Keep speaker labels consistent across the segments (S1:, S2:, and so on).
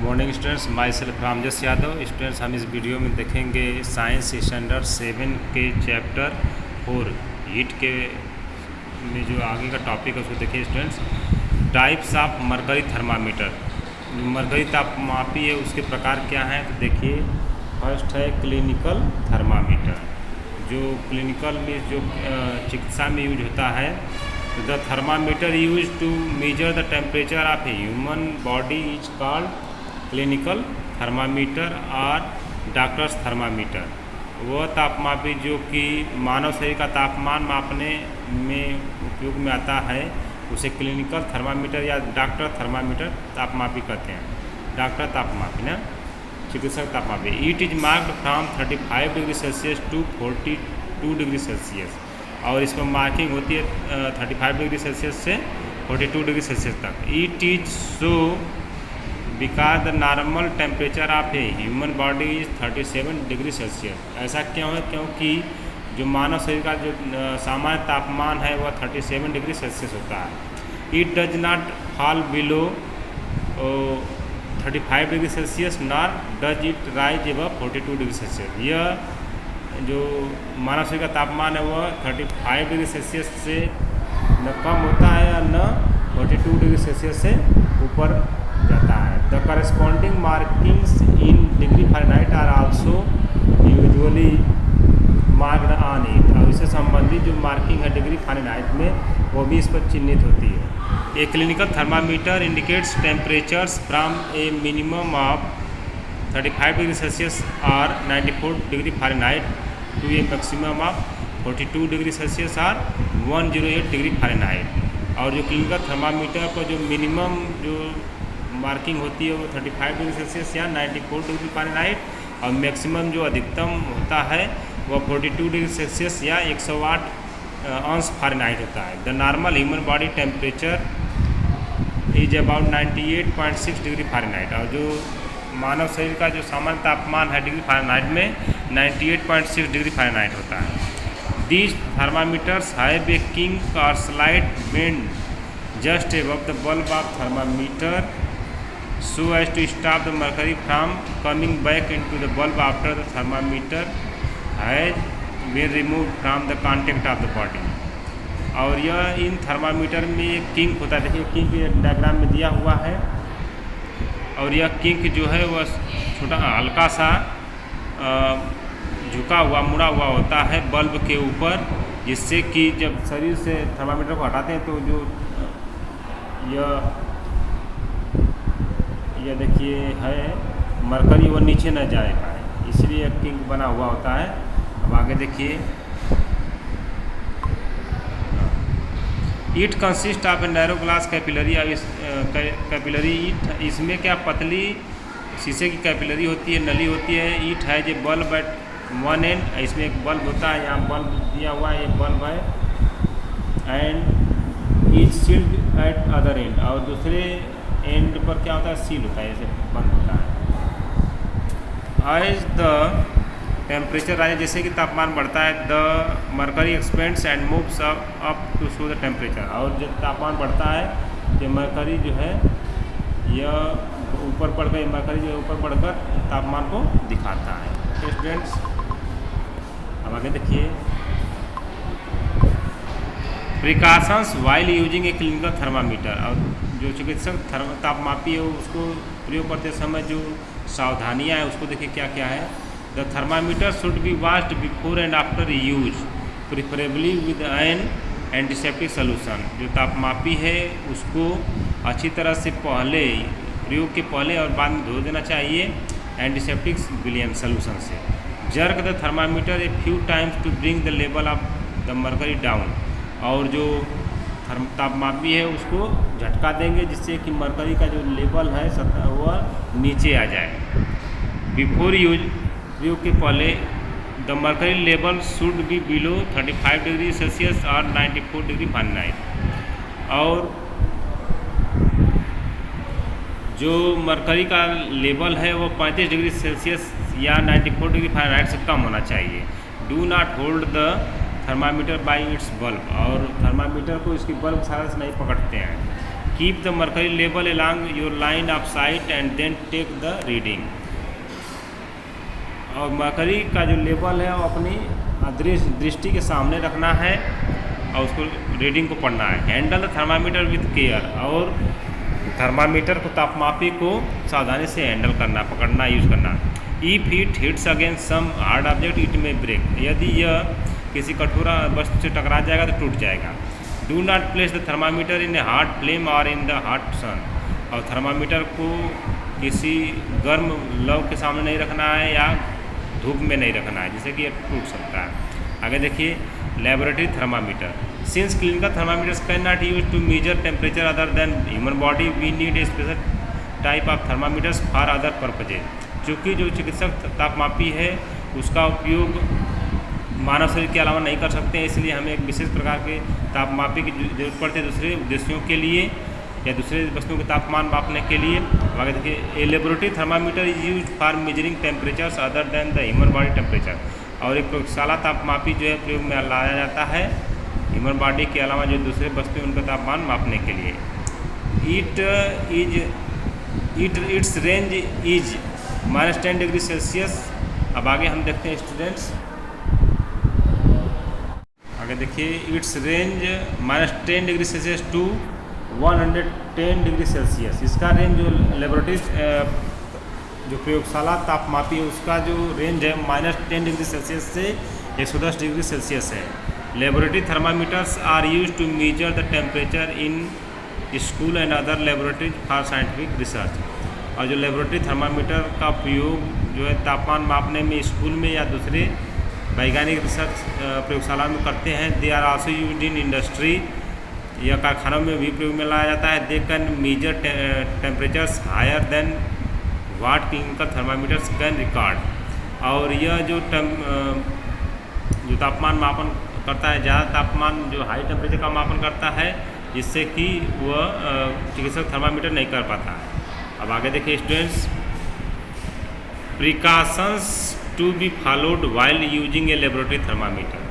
S1: Morning students, my self Ramjas Yadav. Students, हम इस video में देखेंगे साइंस स्टैंडर्ड 7 के चैप्टर 4 हीट के में जो आगे का टॉपिक है उसको देखिए students. Types of mercury thermometer, mercury तापमापी है उसके प्रकार क्या हैं तो देखिए। फर्स्ट है क्लिनिकल थर्मामीटर, जो क्लिनिकल में जो चिकित्सा में यूज होता है। The thermometer use to measure the temperature of a human body is called clinical thermometer और डॉक्टर्स थर्मामीटर। वह तापमापी जो कि मानव शरीर का तापमान मापने में उपयोग में आता है उसे क्लिनिकल थर्मामीटर या डॉक्टर थर्मामीटर तापमापी कहते हैं। डॉक्टर तापमापी ना, चिकित्सक तापमापी। It is marked from 35 degree Celsius to 42 degree Celsius, और इसमें मार्किंग होती है 35 डिग्री सेल्सियस से 42 डिग्री सेल्सियस तक। It is so because the normal temperature of a human body is 37 degree Celsius. ऐसा क्यों है? क्योंकि जो मानव शरीर का जो सामान्य तापमान है वह 37 डिग्री सेल्सियस होता है। It does not fall below 35 degree Celsius nor does it rise above 42 degree Celsius. यह जो मानव शरीर का तापमान है वह 35 डिग्री सेल्सियस से न कम होता है या न 42 डिग्री सेल्सियस से ऊपर जाता है। The corresponding markings in degree Fahrenheit are also usually marked on it, और इससे संबंधित जो मार्किंग है डिग्री फ़ारेनहाइट में वो भी इस पर चिन्हित होती है। A clinical thermometer indicates temperatures from a minimum of 35 degree Celsius और 94 degree Fahrenheit to a maximum of 42 degree Celsius और 108 डिग्री फ़ारेनहाइट। और जो क्लिनिकल थर्मामीटर पर जो मिनिमम जो मार्किंग होती है वो 35 डिग्री सेल्सियस या 94 डिग्री फ़ारेनहाइट, और मैक्सिमम जो अधिकतम होता है वह 42 डिग्री सेल्सियस या 108 अंश फ़ारेनहाइट होता है। The normal human body temperature is about 98.6 degree Fahrenheit, और जो मानव शरीर का जो सामान्य तापमान है डिग्री फ़ारेनहाइट में 98.6 डिग्री फ़ारेनहाइट होता है। These thermometers have a kink और slight bend just above the bulb of thermometer so as to stop the mercury from coming back into the bulb after the thermometer has been removed from the contact of the body। और यह इन thermometer में एक kink होता है, देखिए kink diagram में दिया हुआ है, और यह किंक जो है वह छोटा हल्का सा झुका हुआ मुड़ा हुआ होता है बल्ब के ऊपर, जिससे कि जब शरीर से थर्मामीटर को हटाते हैं तो जो यह देखिए है मरकरी वो नीचे न जाए पाए, इसलिए किंक बना हुआ होता है। अब आगे देखिए। It consist of a narrow glass capillary. अब इस कैपिलरी ईट, इसमें क्या पतली शीशे की कैपिलरी होती है, नली होती है। ईट है जो बल्ब एट वन एंड, इसमें एक बल्ब होता है, यहाँ बल्ब दिया हुआ है, एक बल्ब है। And each sealed at other end, और दूसरे एंड पर क्या होता है? सील होता है, ऐसे बंद होता है। एज द टेम्परेचर राइज, जैसे कि तापमान बढ़ता है, the mercury expands and moves up to show the temperature. और जब तापमान बढ़ता है तो मरकरी जो है यह ऊपर बढ़कर, मरकरी जो है ऊपर बढ़कर तापमान को दिखाता है। तो स्टूडेंट्स अब आगे देखिए। प्रिकॉशंस वाइल यूजिंग ए क्लिनिकल थर्मामीटर, और जो चिकित्सक तापमापी है उसको प्रयोग करते समय जो सावधानियां हैं उसको देखिए क्या क्या है। The thermometer should be washed before and after use, preferably with N antiseptic solution. जो तापमापी है उसको अच्छी तरह से पहले, प्रयोग के पहले और बाद में धो देना चाहिए एंटीसेप्टिक विलियन सोल्यूशन से। Jerk the thermometer a few times to bring the level of the mercury down, और जो तापमापी है उसको झटका देंगे जिससे कि मरकरी का जो लेवल है वह नीचे आ जाए। बिफोर यूज, प्रयोग के पहले, the mercury level should be below 35 degree Celsius और 94 डिग्री फ़ारेनहाइट। और जो मरकरी का लेवल है वो 35 डिग्री सेल्सियस या 94 डिग्री फ़ारेनहाइट से कम होना चाहिए। Do not hold the thermometer by its bulb, और थर्मामीटर को इसकी बल्ब सारा से नहीं पकड़ते हैं। Keep the mercury level along your line of sight and then take the reading. और मर्करी का जो लेवल है वो अपनी दृष्टि के सामने रखना है और उसको रीडिंग को पढ़ना है। Handle the thermometer with care, और थर्मामीटर को तापमापी को सावधानी से हैंडल करना, पकड़ना, यूज करना। If it hits against some hard object it may break, यदि यह किसी कठोर वस्तु से टकरा जाएगा तो टूट जाएगा। Do not place the thermometer in A hot flame और इन द हॉट सन, और थर्मामीटर को किसी गर्म लौ के सामने नहीं रखना है या धूप में नहीं रखना है, जिससे कि यह टूट सकता है। आगे देखिए laboratory thermometer. Since clinical thermometers can not use to measure temperature other than human body, we need a special type of thermometers for other purposes. चूँकि जो चिकित्सक तापमापी है उसका उपयोग मानव शरीर के अलावा नहीं कर सकते हैं, इसलिए हमें एक विशेष प्रकार के तापमापी की जरूरत पड़ती है दूसरे उद्देश्यों के लिए या दूसरे वस्तुओं के तापमान मापने के लिए। आगे देखिए ए laboratory thermometer is use for measuring temperatures other than the human body temperature, और एक प्रयोगशाला तापमापी जो है प्रयोग में लाया जाता है ह्यूमन बॉडी के अलावा जो दूसरे वस्तु उनका तापमान मापने के लिए। Its range is -10 degree Celsius. अब आगे हम देखते हैं स्टूडेंट्स, आगे देखिए its range -10 degree Celsius to 110 degree Celsius. इसका रेंज जो लेबोरेटरी जो प्रयोगशाला तापमापी है उसका जो रेंज है -10 डिग्री सेल्सियस से 110 डिग्री सेल्सियस है। Laboratory thermometers are use to measure the temperature in school and other laboratories for scientific research, और जो लेबोरेटरी थर्मामीटर का उपयोग जो है तापमान मापने में स्कूल में या दूसरे वैज्ञानिक रिसर्च प्रयोगशाला में करते हैं। They are also used in industry, या कारखानों में भी प्रयोग में लाया जाता है। They can measure temperatures higher than what clinical thermometers can record, और यह जो तापमान मापन करता है, ज़्यादा तापमान जो हाई टेम्परेचर का मापन करता है, जिससे कि वह चिकित्सक थर्मामीटर नहीं कर पाता है। अब आगे देखिए students, precautions to be followed while using a laboratory thermometer,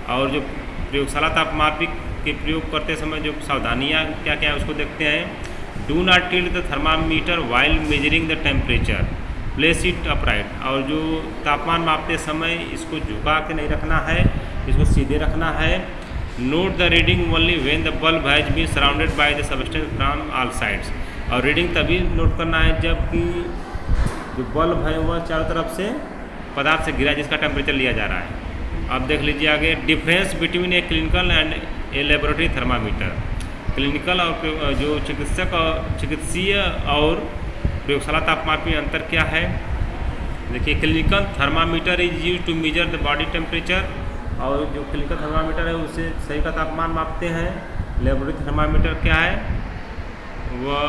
S1: और जो प्रयोगशाला तापमापी के प्रयोग करते समय जो सावधानियाँ क्या क्या है उसको देखते हैं। Do not tilt the thermometer while measuring the temperature, place it upright, और जो तापमान मापते समय इसको झुका के नहीं रखना है, इसको सीधे रखना है। Note the reading only when the bulb has been surrounded by the substance from all sides, और रीडिंग तभी नोट करना है जबकि जो बल्ब है वह चारों तरफ से पदार्थ से घिरा जिसका टेम्परेचर लिया जा रहा है। अब देख लीजिए आगे, difference between a clinical and A laboratory thermometer. Clinical और जो चिकित्सीय और प्रयोगशाला तापमापी में अंतर क्या है। देखिए clinical thermometer is use to measure the body temperature, और जो क्लिनिकल थर्मामीटर है उससे शरीर का तापमान मापते हैं। लेबोरेटरी थर्मामीटर क्या है, वह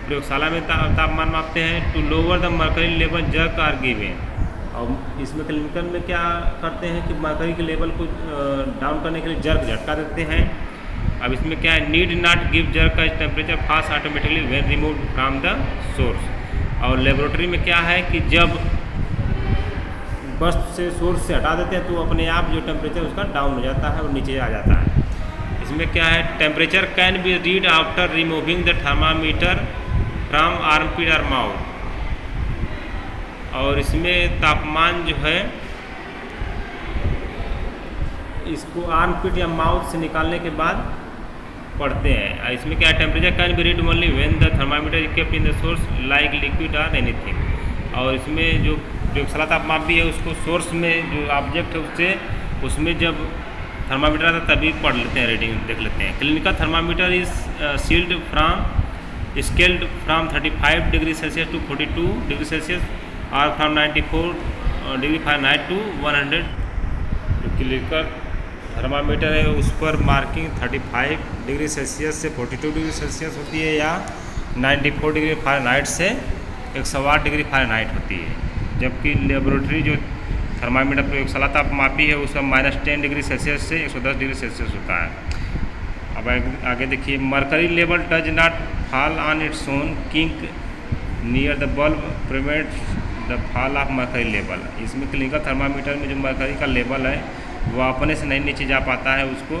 S1: प्रयोगशाला में तापमान मापते हैं। To lower the mercury level jerk are given, और इसमें क्लिनिकल में क्या करते हैं कि मर्करी के लेवल को डाउन करने के लिए जर्क झटका देते हैं। अब इसमें क्या है, नीड नॉट गिव जर्क का temperature fast automatically when remove from the source, और लेबोरेटरी में क्या है कि जब वस्तु से सोर्स से हटा देते हैं तो अपने आप जो टेम्परेचर उसका डाउन हो जाता है और नीचे आ जाता है। इसमें क्या है, temperature can be read after removing the thermometer from armpit और माउथ, और इसमें तापमान जो है इसको आर्मपिट या माउथ से निकालने के बाद पढ़ते हैं। इसमें क्या है, temperature can be read only when the thermometer is kept in the source like liquid और एनीथिंग, और इसमें जो प्रयोगशाला तापमापी है उसको सोर्स में जो ऑब्जेक्ट है उससे उसमें जब थर्मामीटर आता है तभी पढ़ लेते हैं, रीडिंग देख लेते हैं। Clinical thermometer is scaled from 35 degree Celsius to 42 degree Celsius और फ्राम 94 डिग्री फ़ारेनहाइट टू 100। जो क्लिनिकल थर्मामीटर है उस पर मार्किंग 35 डिग्री सेल्सियस से 42 डिग्री सेल्सियस होती है, या 94 डिग्री फ़ारेनहाइट से 108 डिग्री फ़ारेनहाइट होती है। जबकि लेबोरेटरी जो थर्मामीटर प्रयोगशाला तापमापी है उसका -10 डिग्री सेल्सियस से 110 डिग्री सेल्सियस होता है। अब आगे देखिए, mercury level does not fall on its own, kink near the bulb prevents the fall of mercury level. इसमें क्लिनिकल थर्मामीटर में जो मर्करी का लेवल है वो अपने से नहीं नीचे जा पाता है, उसको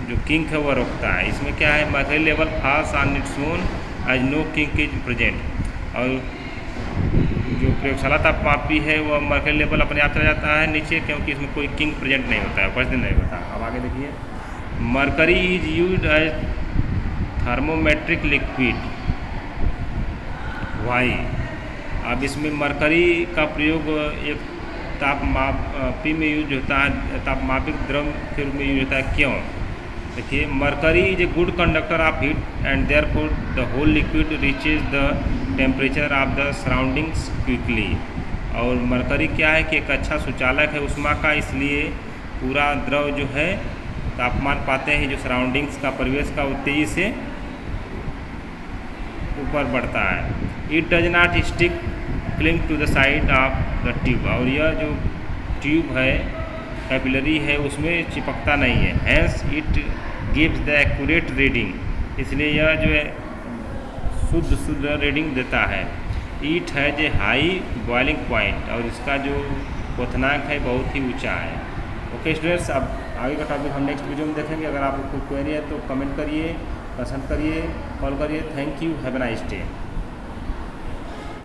S1: जो किंक है वह रोकता है। इसमें क्या है, mercury level falls on its own as no kink is present. और जो प्रयोगशाला तापमापी है वह मर्करी लेवल अपने आप चला जाता है नीचे, क्योंकि इसमें कोई किंक प्रेजेंट नहीं होता है, उपस्थित नहीं होता। अब आगे देखिए, mercury is used as thermometric liquid. Why, अब इसमें मरकरी का प्रयोग एक तापमापी में यूज होता है, तापमापिक द्रव के रूप में यूज होता है। क्यों? देखिए, mercury is a good conductor of heat and therefore the whole liquid reaches the temperature of the surroundings quickly. और मरकरी क्या है कि एक अच्छा सुचालक है उष्मा का, इसलिए पूरा द्रव जो है तापमान पाते हैं जो सराउंडिंग्स का परिवेश का, वो तेज़ी से ऊपर बढ़ता है। It does not stick cling to the side of the tube. और यह जो ट्यूब है, कैपिलरी है, उसमें चिपकता नहीं है। Hence it gives the accurate reading, इसलिए यह जो है शुद्ध रीडिंग देता है। It has a high boiling point, और इसका जो क्वथनांक है बहुत ही ऊंचा है। ओके स्टूडेंट्स, अब आगे का टॉपिक हम नेक्स्ट वीडियो में देखेंगे। अगर आपको कोई क्वेरी है तो कमेंट करिए, पसंद करिए, कॉल करिए। Thank you, have a nice day.